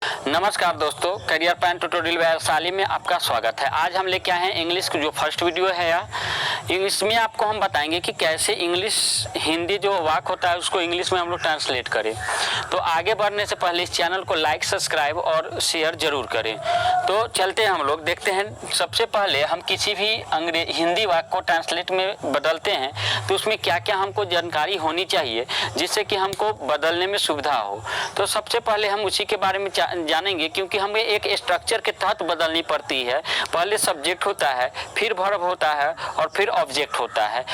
नमस्कार दोस्तों, career plan tutorial Vaishali में आपका स्वागत है। आज हम लेके आए हैं इंग्लिश की जो फर्स्ट वीडियो है इसमें आपको हम बताएंगे कि कैसे इंग्लिश हिंदी जो वाक्य होता है उसको इंग्लिश में हम लोग ट्रांसलेट करें। तो आगे बढ़ने से पहले इस चैनल को लाइक, सब्सक्राइब और शेयर जरूर करें। तो चलते हैं, हम लोग देखते हैं। सबसे पहले हम किसी भी हिंदी वाक्य को ट्रांसलेट में बदलते हैं तो उसमें क्या क्या हमको जानकारी होनी चाहिए जिससे कि हमको बदलने में सुविधा हो। तो सबसे पहले हम उसी के बारे में जानेंगे, क्योंकि हमें एक स्ट्रक्चर के तहत बदलनी पड़ती है। पहले सब्जेक्ट होता है, फिर वर्ब होता है और फिर ऑब्जेक्ट होता है,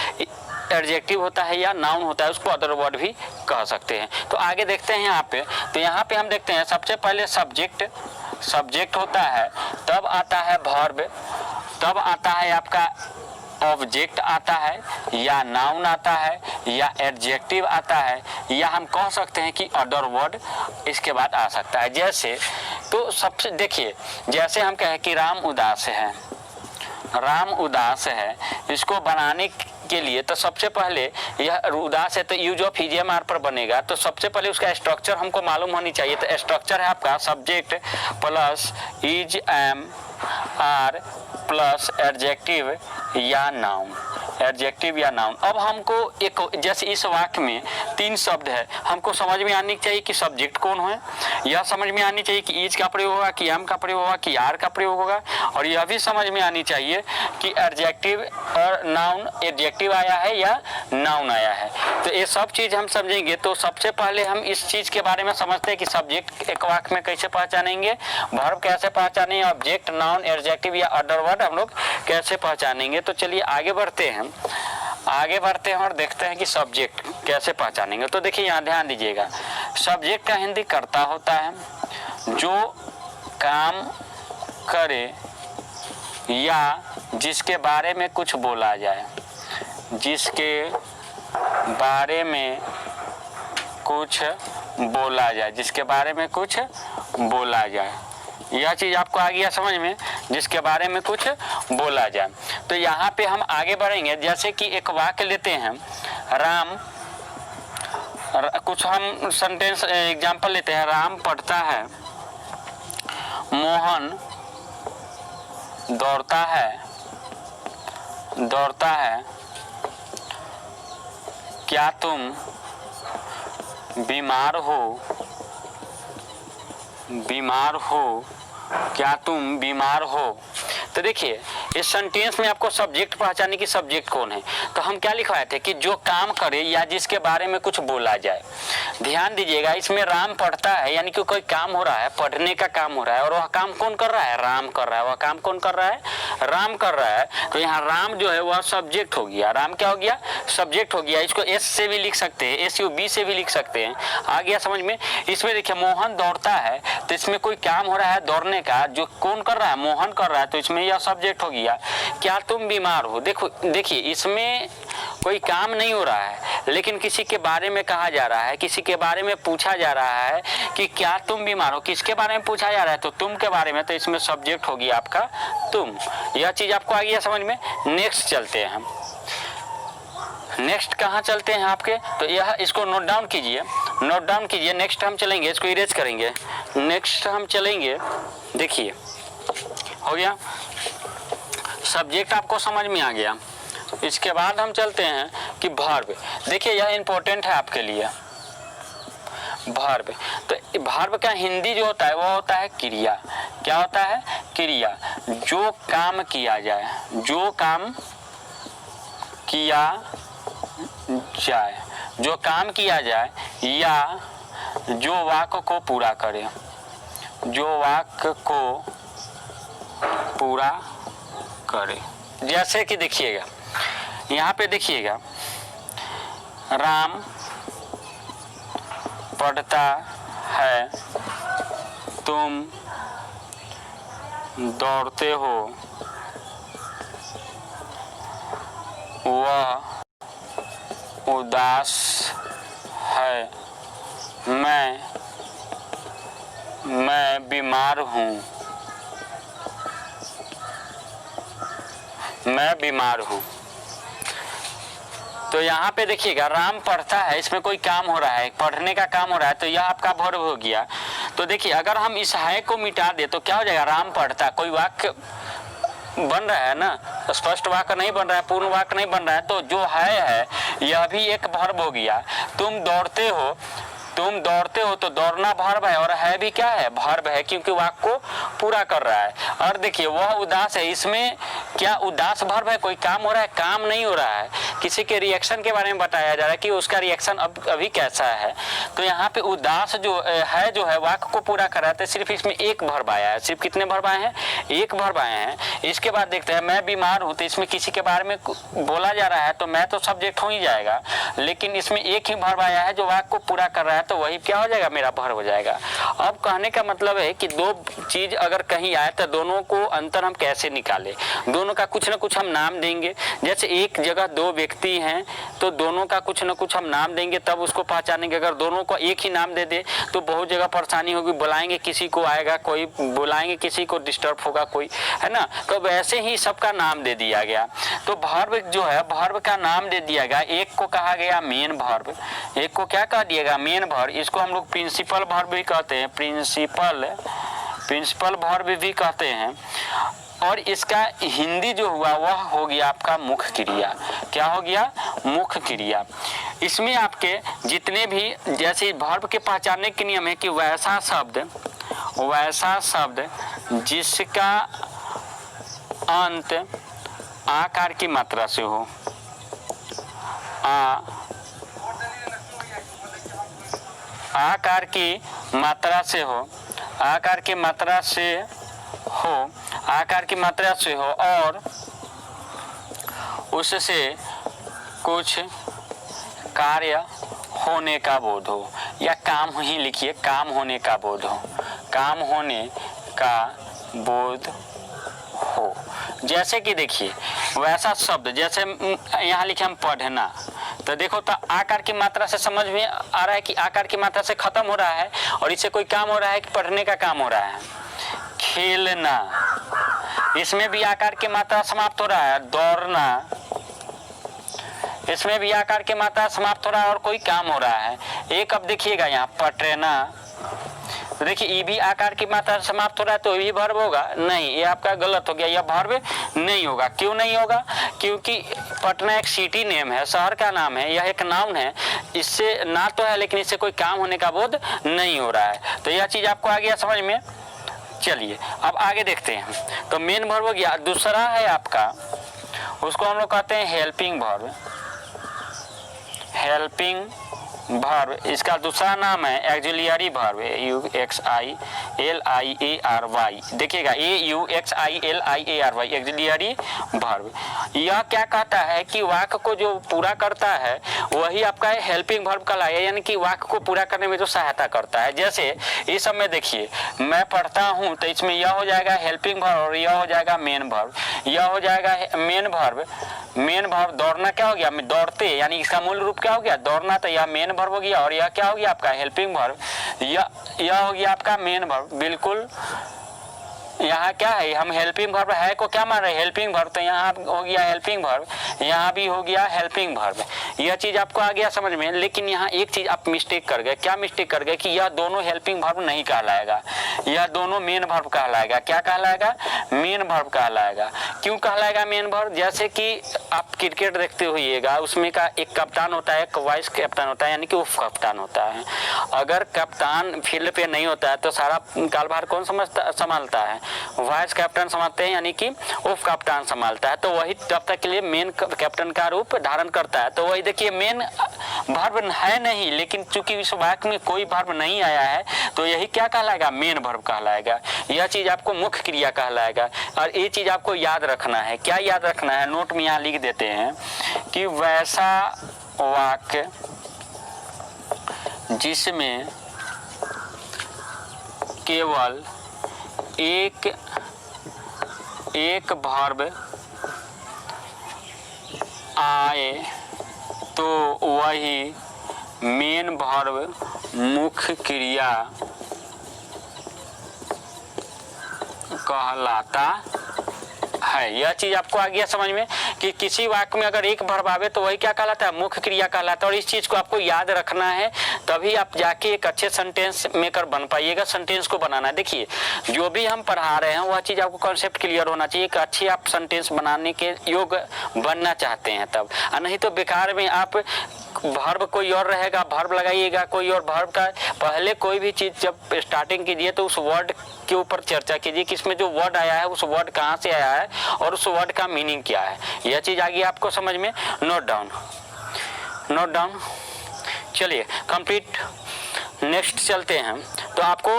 एडजेक्टिव होता है या नाउन होता है, उसको अदर वर्ड भी कह सकते हैं। तो आगे देखते हैं यहाँ पे। तो यहाँ पे हम देखते हैं सबसे पहले सब्जेक्ट होता है, तब आता है वर्ब, तब आता है आपका ऑब्जेक्ट आता है या नाउन आता है या एडजेक्टिव आता है या हम कह सकते हैं कि अदर वर्ड इसके बाद आ सकता है। जैसे तो सबसे देखिए, जैसे हम कहें कि राम उदास है, राम उदास है, इसको बनाने के लिए तो सबसे पहले यह उदास है तो यूज ऑफ ईजीएमआर पर बनेगा। तो सबसे पहले उसका स्ट्रक्चर हमको मालूम होनी चाहिए। तो स्ट्रक्चर है आपका subject plus is am are plus adjective या नाउन, एडजेक्टिव या नाउन। अब हमको एक, जैसे इस वाक्य में 3 शब्द है, हमको समझ में आनी चाहिए कि सब्जेक्ट कौन है, यह समझ में आनी चाहिए कि इज का प्रयोग होगा, कि एम का प्रयोग होगा, कि आर का प्रयोग होगा, और यह भी समझ में आनी चाहिए कि एडजेक्टिव और नाउन, एडजेक्टिव आया है या नाउन आया है। तो ये सब चीज हम समझेंगे। तो सबसे पहले हम इस चीज के बारे में समझते हैं कि सब्जेक्ट एक वाक्य में कैसे पहचानेंगे, वर्ब कैसे पहचानेंगे, ऑब्जेक्ट, नाउन, एडजेक्टिव या अदर वर्ड हम लोग कैसे पहचानेंगे। तो चलिए आगे बढ़ते हैं, और देखते हैं कि सब्जेक्ट कैसे पहचानेंगे। तो देखिए यहाँ ध्यान दीजिएगा, सब्जेक्ट का हिंदी कर्ता होता है, जो काम करे या जिसके बारे में कुछ बोला जाए, जिसके बारे में कुछ बोला जाए, जिसके बारे में कुछ बोला जाए। यह चीज आपको आ गया समझ में, जिसके बारे में कुछ बोला जाए। तो यहाँ पे हम आगे बढ़ेंगे। जैसे कि एक वाक्य लेते हैं, राम, कुछ हम सेंटेंस एग्जांपल लेते हैं। राम पढ़ता है, मोहन दौड़ता है, क्या तुम बीमार हो, क्या तुम बीमार हो। तो देखिए इस सेंटेंस में आपको सब्जेक्ट पहचानने की, सब्जेक्ट कौन है। तो हम क्या लिखवाए थे कि जो काम करे या जिसके बारे में कुछ बोला जाए। ध्यान दीजिएगा, इसमें राम पढ़ता है यानी कि कोई काम हो रहा है, पढ़ने का काम हो रहा है, और वह काम कौन कर रहा है, राम कर रहा है। वह काम कौन कर रहा है, राम कर रहा है। तो यहाँ राम जो है वह सब्जेक्ट हो गया, राम क्या हो गया, सब्जेक्ट हो गया। इसको एस से भी लिख सकते हैं, SUB से भी लिख सकते हैं। आ गया समझ में। इसमें देखिए मोहन दौड़ता है, तो इसमें कोई काम हो रहा है दौड़ने का, जो कौन कर रहा है, मोहन कर रहा है, तो इसमें यह सब्जेक्ट हो गया। क्या तुम बीमार हो, देखिए इसमें कोई काम नहीं हो रहा है, लेकिन किसी के बारे में कहा जा रहा है, किसी के बारे में पूछा जा रहा है कि क्या तुम बीमार हो। किसके बारे में पूछा जा रहा है, तो तुम के बारे में। तो इसमें सब्जेक्ट हो गया आपका तुम। यह चीज आपको आ गया समझ में। नेक्स्ट चलते हैं हम, नेक्स्ट कहाँ चलते हैं आपके, तो यह इसको नोट डाउन कीजिए, नेक्स्ट हम चलेंगे, इसको इरेज करेंगे। नेक्स्ट हम चलेंगे, देखिए हो गया, सब्जेक्ट आपको समझ में आ गया। इसके बाद हम चलते हैं कि वर्ब। देखिए यह इंपॉर्टेंट है आपके लिए, वर्ब। तो वर्ब का हिंदी जो होता है वह होता है क्रिया। क्या होता है, क्रिया। जो काम किया जाए, जो काम किया जाए, जो काम किया जाए या जो वाक्य को पूरा करे, जो वाक्य को पूरा करे। जैसे कि देखिएगा यहाँ पे, देखिएगा राम पढ़ता है, तुम दौड़ते हो, वह उदास है, मैं बीमार हूँ, मैं बीमार हूँ। तो यहाँ पे देखिएगा राम पढ़ता है, इसमें कोई काम हो रहा है, पढ़ने का काम हो रहा है, तो यह आपका वर्ब हो गया। तो देखिए अगर हम इस है को मिटा दे तो क्या हो जाएगा, राम पढ़ता। कोई वाक्य बन रहा है ना, स्पष्ट वाक्य नहीं बन रहा है, पूर्ण वाक्य नहीं बन रहा है। तो जो है यह भी एक वर्ब हो गया। तुम दौड़ते हो, तुम दौड़ते हो तो दौड़ना वर्ब है, और है भी क्या है, वर्ब है, क्योंकि वाक्य को पूरा कर रहा है। और देखिए वह उदास है, इसमें क्या उदास वर्ब है, कोई काम हो रहा है, काम नहीं हो रहा है। किसी के रिएक्शन के बारे में बताया जा रहा है कि उसका रिएक्शन अभी कैसा है। तो यहाँ पे उदास जो है वाक्य को पूरा कर रहा है। तो सिर्फ इसमें एक वर्ब आया है। सिर्फ कितने वर्ब आए हैं, एक वर्ब आए हैं। इसके बाद देखते हैं मैं बीमार हूँ, तो इसमें किसी के बारे में बोला जा रहा है तो मैं तो सब्जेक्ट हो ही जाएगा, लेकिन इसमें एक ही वर्ब आया है जो वाक्य को पूरा कर रहा है, तो वही क्या हो जाएगा, मेरा वर्ब हो जाएगा। अब कहने का मतलब है कि दो चीज अगर कहीं आए तो दोनों को अंतर हम कैसे निकालें। दोनों का कुछ ना कुछ हम नाम देंगे। जैसे एक जगह दो व्यक्ति हैं तो दोनों का कुछ ना कुछ हम नाम देंगे, तब उसको पहचानेंगे। अगर दोनों को एक ही नाम दे दे तो बहुत जगह परेशानी होगी। बुलाएंगे किसी को आएगा कोई, बुलाएंगे किसी को डिस्टर्ब होगा कोई, है ना। तो वैसे ही सबका नाम दे दिया गया। तो वर्ब जो है, वर्ब का नाम दे दिया गया। एक को कहा गया मेन वर्ब, एक को क्या कह दिएगा, मेन वर्ब। इसको हम लोग प्रिंसिपल वर्ब भी कहते हैं, प्रिंसिपल वर्ब भी कहते हैं। और इसका हिंदी जो हुआ वह हो गया आपका मुख्य क्रिया। क्या हो गया, मुख्य क्रिया। इसमें आपके जितने भी जैसे वर्ब के पहचानने के नियम है कि वैसा शब्द जिसका अंत आकार की मात्रा से हो, आकार की मात्रा से हो, आकार की मात्रा से हो और उससे कुछ कार्य होने का बोध हो, या काम ही लिखिए, काम होने का बोध हो, काम होने का बोध हो। जैसे कि देखिए वैसा शब्द, जैसे यहाँ लिखे हम पढ़ना, तो देखो तो आकार की मात्रा से समझ में आ रहा है कि आकार की मात्रा से खत्म हो रहा है, और इससे कोई काम हो रहा है कि पढ़ने का काम हो रहा है। खेलना, इसमें भी आकार की मात्रा समाप्त हो रहा है। दौड़ना, इसमें भी आकार की मात्रा समाप्त हो रहा है और कोई काम हो रहा है। एक अब देखिएगा यहाँ पटना, तो देखिए ये भी आकार की मात्रा समाप्त हो रहा है, तो ये वर्ब होगा नहीं, ये आपका गलत हो गया, यह वर्ब नहीं होगा। क्यों नहीं होगा, क्योंकि पटना एक सिटी नेम है, शहर का नाम है, यह एक नाउन है। इससे ना तो है लेकिन इससे कोई काम होने का बोध नहीं हो रहा है। तो यह चीज आपको आ गया समझ में। चलिए अब आगे देखते हैं। तो मेन वर्ब हो गया। दूसरा है आपका, उसको हम लोग कहते हैं हेल्पिंग वर्ब। हेल्पिंग वर्ब, इसका दूसरा नाम है एक्सिलियरी वर्ब, AUXILIARY। देखिएगा AUXILIARY, एक्सिलियरी वर्ब। यह क्या कहता है कि वाक्य को जो पूरा करता है वही आपका हेल्पिंग वर्ब कहलाएगा, यानी कि वाक्य को पूरा करने में जो सहायता करता है। जैसे इस सब में देखिए मैं पढ़ता हूँ, तो इसमें यह हो जाएगा हेल्पिंग वर्ब और यह हो जाएगा मेन वर्ब। यह हो जाएगा मेन वर्ब। मेन वर्ब दौड़ना क्या हो गया, दौड़ते, यानी इसका मूल रूप क्या हो गया, दौड़ना, तो यह मेन वर्ब हो गया। और यह क्या हो गया आपका हेल्पिंग वर्ब, यह हो गया आपका मेन वर्ब। बिल्कुल यहाँ क्या है, हम हेल्पिंग वर्ब है को क्या मान रहे हैं, हेल्पिंग वर्ब, तो यहाँ हो गया हेल्पिंग वर्ब, यहाँ भी हो गया हेल्पिंग वर्ब। यह चीज आपको आ गया समझ में। लेकिन यहाँ एक चीज आप मिस्टेक कर गए। क्या मिस्टेक कर गए कि यह दोनों हेल्पिंग वर्ब नहीं कहलाएगा, यह दोनों मेन वर्ब कहलाएगा। क्या कहलाएगा, मेन वर्ब कहलाएगा। क्यों कहलाएगा मेन वर्ब, जैसे कि आप क्रिकेट देखते होइएगा, उसमें का एक कप्तान होता है, एक वाइस कैप्टन होता है, यानी कि उप कप्तान होता है। अगर कप्तान फील्ड पे नहीं होता है तो सारा कारोबार कौन संभालता है, वाइस कैप्टन संभालते हैं, यानी कि उप कप्तान संभालता है। तो वही तब तक के लिए मेन कैप्टन का रूप धारण करता है। तो वही देखिए मेन वर्ब है नहीं, लेकिन चूंकि इस वाक्य में कोई वर्ब नहीं आया है तो यही क्या कहलाएगा, मेन वर्ब कहलाएगा। यह चीज आपको मुख्य क्रिया कहलाएगा। और ये चीज आपको याद रखना है। क्या याद रखना है, नोट में यहाँ लिख देते हैं कि वैसा वाक्य जिसमें केवल एक वर्ब आए तो वही मेन वर्ब मुख्य क्रिया कहलाता है। यह चीज आपको आ गया समझ में कि किसी वाक्य में अगर एक वर्ब आवे तो वही क्या कहलाता है, मुख्य क्रिया कहलाता है। और इस चीज को आपको याद रखना है तभी आप जाके एक अच्छे सेंटेंस मेकर बन पाइएगा। सेंटेंस को बनाना है, देखिए जो भी हम पढ़ा रहे हैं वह चीज़ आपको कॉन्सेप्ट क्लियर होना चाहिए। एक अच्छी आप सेंटेंस बनाने के योग्य बनना चाहते हैं तब, और नहीं तो बेकार में आप वर्ब कोई और रहेगा, वर्ब लगाइएगा कोई और, वर्ब का पहले कोई भी चीज़ जब स्टार्टिंग कीजिए तो उस वर्ड के ऊपर चर्चा कीजिए कि इसमें जो वर्ड आया है उस वर्ड कहाँ से आया है और उस वर्ड का मीनिंग क्या है। यह चीज़ आ गई आपको समझ में, नोट डाउन, नोट डाउन। चलिए कंप्लीट, नेक्स्ट चलते हैं। तो आपको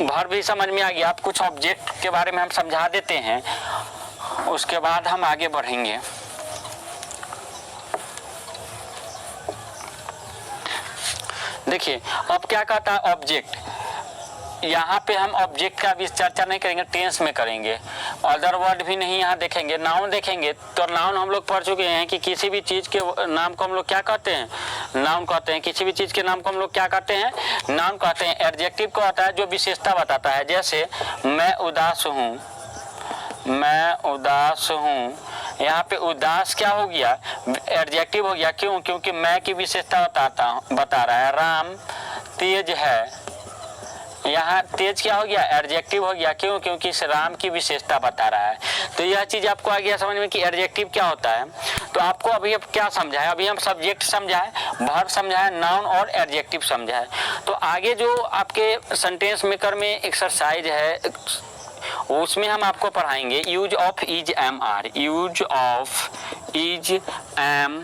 वर्ब भी समझ में आ गया, आप कुछ ऑब्जेक्ट के बारे में हम समझा देते हैं, उसके बाद हम आगे बढ़ेंगे। देखिए अब क्या कहता है ऑब्जेक्ट, यहाँ पे हम ऑब्जेक्ट का भी चर्चा नहीं करेंगे, टेंस में करेंगे। अदर वर्ड भी नहीं यहाँ देखेंगे, नाउन देखेंगे। तो नाउन हम लोग पढ़ चुके हैं कि किसी भी चीज़ के नाम को हम लोग क्या कहते हैं, नाउन कहते हैं। किसी भी चीज़ के नाम को हम लोग क्या कहते हैं, नाउन कहते हैं। एडजेक्टिव को आता है जो विशेषता बताता है, जैसे मैं उदास हूँ, मैं उदास हूँ। यहाँ पे उदास क्या हो गया, एडजेक्टिव हो गया। क्यों, क्योंकि मैं की विशेषता बता रहा है। राम तेज है, यहाँ तेज क्या हो गया, एडजेक्टिव हो गया। क्यों, क्योंकि इस राम की विशेषता बता रहा है। तो यह चीज़ आपको आ गया समझ में कि एडजेक्टिव क्या होता है। तो आपको अभी अब क्या समझा है, अभी हम सब्जेक्ट समझा है, वर्ब समझा है, नाउन और एडजेक्टिव समझा है। तो आगे जो आपके सेंटेंस मेकर में एक्सरसाइज है उसमें हम आपको पढ़ाएंगे use of is am are, use of is am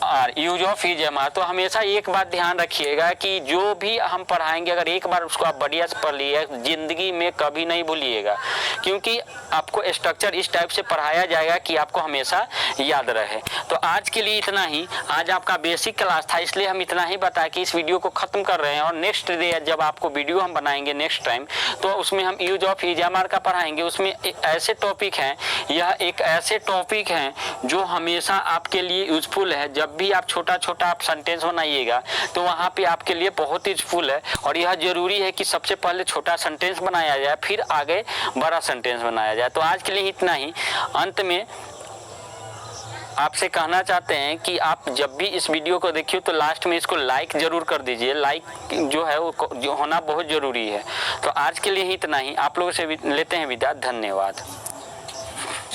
are, use of is am are. तो हमेशा एक बात ध्यान रखिएगा कि जो भी हम पढ़ाएंगे अगर एक बार उसको आप बढ़िया से पढ़ लिए, जिंदगी में कभी नहीं भूलिएगा, क्योंकि आपको स्ट्रक्चर इस टाइप से पढ़ाया जाएगा कि आपको हमेशा याद रहे। तो आज के लिए इतना ही, आज आपका बेसिक क्लास था इसलिए हम इतना ही बता के इस वीडियो को ख़त्म कर रहे हैं। और नेक्स्ट डे जब आपको वीडियो हम बनाएंगे नेक्स्ट टाइम, तो उसमें हम use of is am are का पढ़ाएंगे। उसमें ऐसे टॉपिक हैं, यह एक ऐसे टॉपिक हैं जो हमेशा आपके लिए यूजफुल है। जब भी आप छोटा छोटा आप सेंटेंस बनाइएगा तो वहाँ पे आपके लिए बहुत यूजफुल है। और यह जरूरी है कि सबसे पहले छोटा सेंटेंस बनाया जाए, फिर आगे बड़ा सेंटेंस बनाया जाए। तो आज के लिए इतना ही। अंत में आपसे कहना चाहते हैं कि आप जब भी इस वीडियो को देखिए तो लास्ट में इसको लाइक जरूर कर दीजिए। लाइक जो है वो जो होना बहुत ज़रूरी है। तो आज के लिए ही इतना ही, आप लोगों से लेते हैं विदा, धन्यवाद।